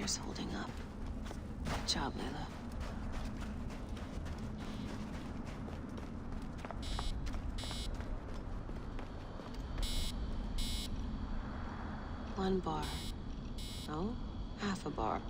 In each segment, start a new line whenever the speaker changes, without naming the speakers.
elevator's holding up. Good job, Layla. One bar. No, half a bar.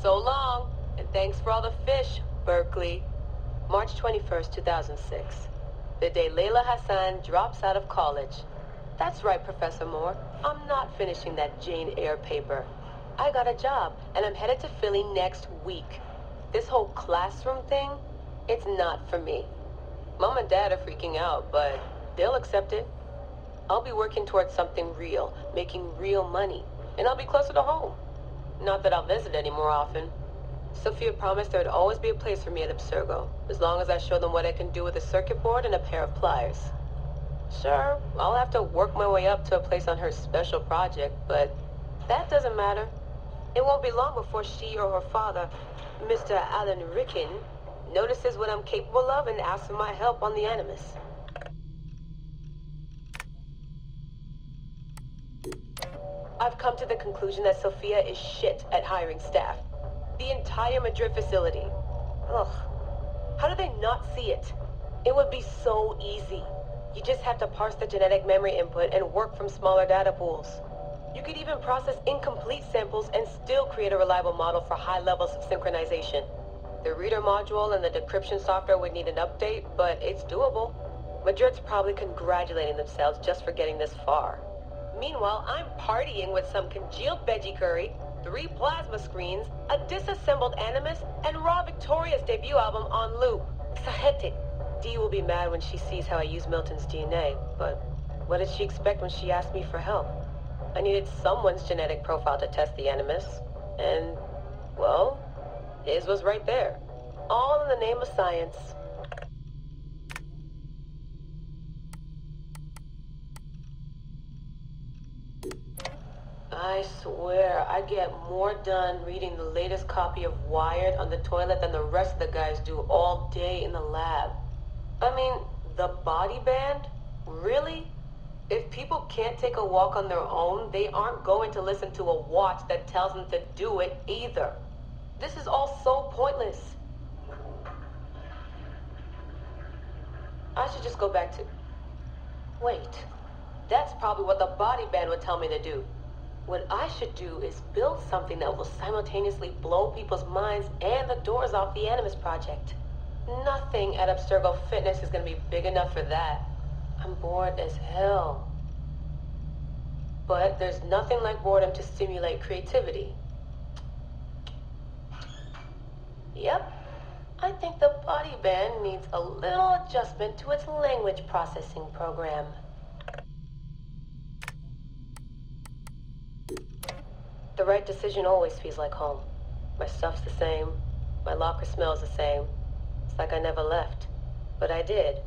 So long, and thanks for all the fish, Berkeley. March 21st, 2006. The day Layla Hassan drops out of college. That's right, Professor Moore. I'm not finishing that Jane Eyre paper. I got a job, and I'm headed to Philly next week. This whole classroom thing, it's not for me. Mom and Dad are freaking out, but they'll accept it. I'll be working towards something real, making real money, and I'll be closer to home. Not that I'll visit any more often. Sophia promised there'd always be a place for me at Abstergo, as long as I show them what I can do with a circuit board and a pair of pliers. Sure, I'll have to work my way up to a place on her special project, but that doesn't matter. It won't be long before she or her father, Mr. Alan Ricken, notices what I'm capable of and asks for my help on the Animus. I've come to the conclusion that Sophia is shit at hiring staff. The entire Madrid facility. Ugh. How do they not see it? It would be so easy. You just have to parse the genetic memory input and work from smaller data pools. You could even process incomplete samples and still create a reliable model for high levels of synchronization. The reader module and the decryption software would need an update, but it's doable. Madrid's probably congratulating themselves just for getting this far. Meanwhile, I'm partying with some congealed veggie curry, 3 plasma screens, a disassembled Animus, and Raw Victoria's debut album on loop. Sahete. Dee will be mad when she sees how I use Milton's DNA, but what did she expect when she asked me for help? I needed someone's genetic profile to test the Animus, and, well, his was right there. All in the name of science. I swear, I get more done reading the latest copy of Wired on the toilet than the rest of the guys do all day in the lab. I mean, the body band? Really? If people can't take a walk on their own, they aren't going to listen to a watch that tells them to do it either. This is all so pointless. I should just go back to... Wait, that's probably what the body band would tell me to do. What I should do is build something that will simultaneously blow people's minds and the doors off the Animus Project. Nothing at Abstergo Fitness is going to be big enough for that. I'm bored as hell. But there's nothing like boredom to stimulate creativity. Yep. I think the body band needs a little adjustment to its language processing program. The right decision always feels like home. My stuff's the same. My locker smells the same. It's like I never left. But I did.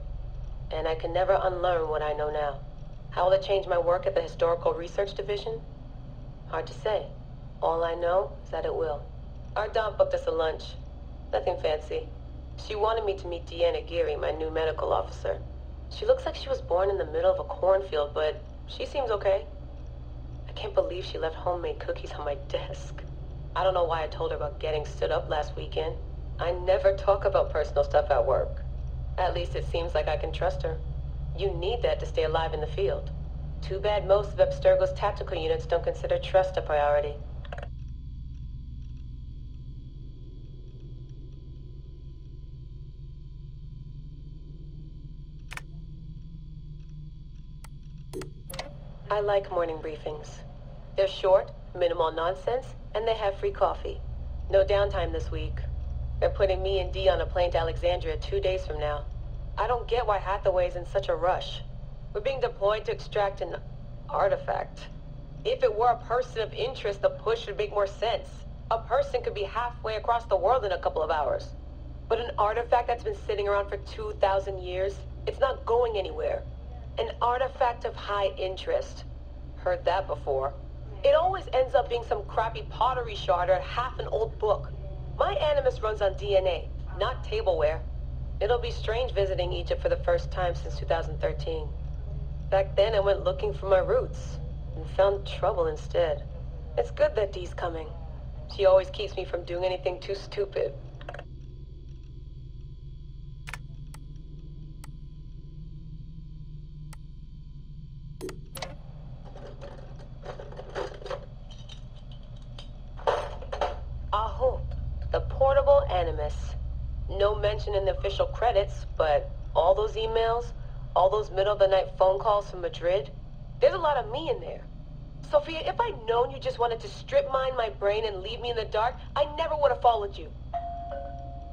And I can never unlearn what I know now. How will it change my work at the Historical Research Division? Hard to say. All I know is that it will. Our Dom booked us a lunch. Nothing fancy. She wanted me to meet Deanna Geary, my new medical officer. She looks like she was born in the middle of a cornfield, but she seems okay. I can't believe she left homemade cookies on my desk. I don't know why I told her about getting stood up last weekend. I never talk about personal stuff at work. At least it seems like I can trust her. You need that to stay alive in the field. Too bad most of Abstergo's tactical units don't consider trust a priority. I like morning briefings. They're short, minimal nonsense, and they have free coffee. No downtime this week. They're putting me and Dee on a plane to Alexandria 2 days from now. I don't get why Hathaway's in such a rush. We're being deployed to extract an artifact. If it were a person of interest, the push would make more sense. A person could be halfway across the world in a couple of hours. But an artifact that's been sitting around for 2,000 years, it's not going anywhere. An artifact of high interest. Heard that before. It always ends up being some crappy pottery shard or half an old book. My Animus runs on DNA, not tableware. It'll be strange visiting Egypt for the first time since 2013. Back then I went looking for my roots, and found trouble instead. It's good that Dee's coming. She always keeps me from doing anything too stupid. Aho, the portable Animus. No mention in the official credits, but all those emails, all those middle-of-the-night phone calls from Madrid, there's a lot of me in there. Sophia, if I'd known you just wanted to strip mine my brain and leave me in the dark, I never would have followed you.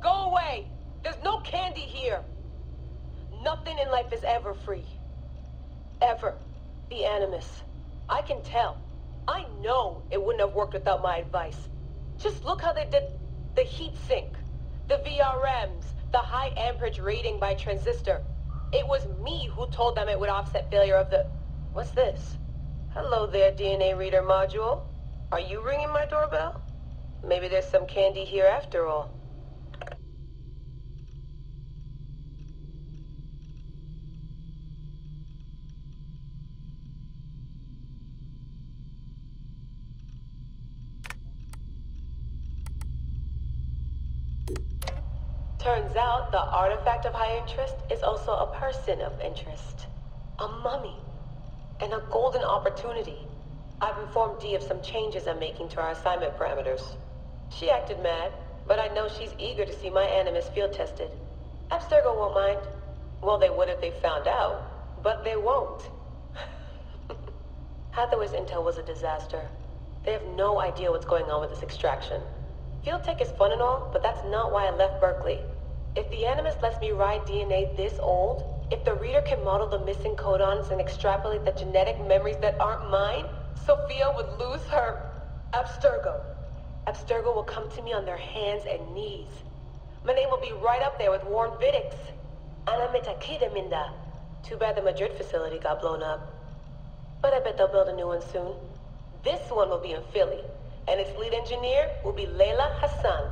Go away! There's no candy here! Nothing in life is ever free. Ever. The Animus. I can tell. I know it wouldn't have worked without my advice. Just look how they did the heat sink, the VRMs, the high amperage rating by transistor. It was me who told them it would offset failure of the... What's this? Hello there, DNA reader module. Are you ringing my doorbell? Maybe there's some candy here after all. Turns out the artifact of high interest is also a person of interest. A mummy. And a golden opportunity. I've informed Dee of some changes I'm making to our assignment parameters. She acted mad, but I know she's eager to see my Animus field tested. Abstergo won't mind. Well, they would if they found out, but they won't. Hathaway's intel was a disaster. They have no idea what's going on with this extraction. Field tech is fun and all, but that's not why I left Berkeley. If the Animus lets me ride DNA this old, if the reader can model the missing codons and extrapolate the genetic memories that aren't mine, Sophia would lose her Abstergo. Abstergo will come to me on their hands and knees. My name will be right up there with Warren Vidick's. Ana Metakida Minda. Too bad the Madrid facility got blown up. But I bet they'll build a new one soon. This one will be in Philly, and its lead engineer will be Leila Hassan.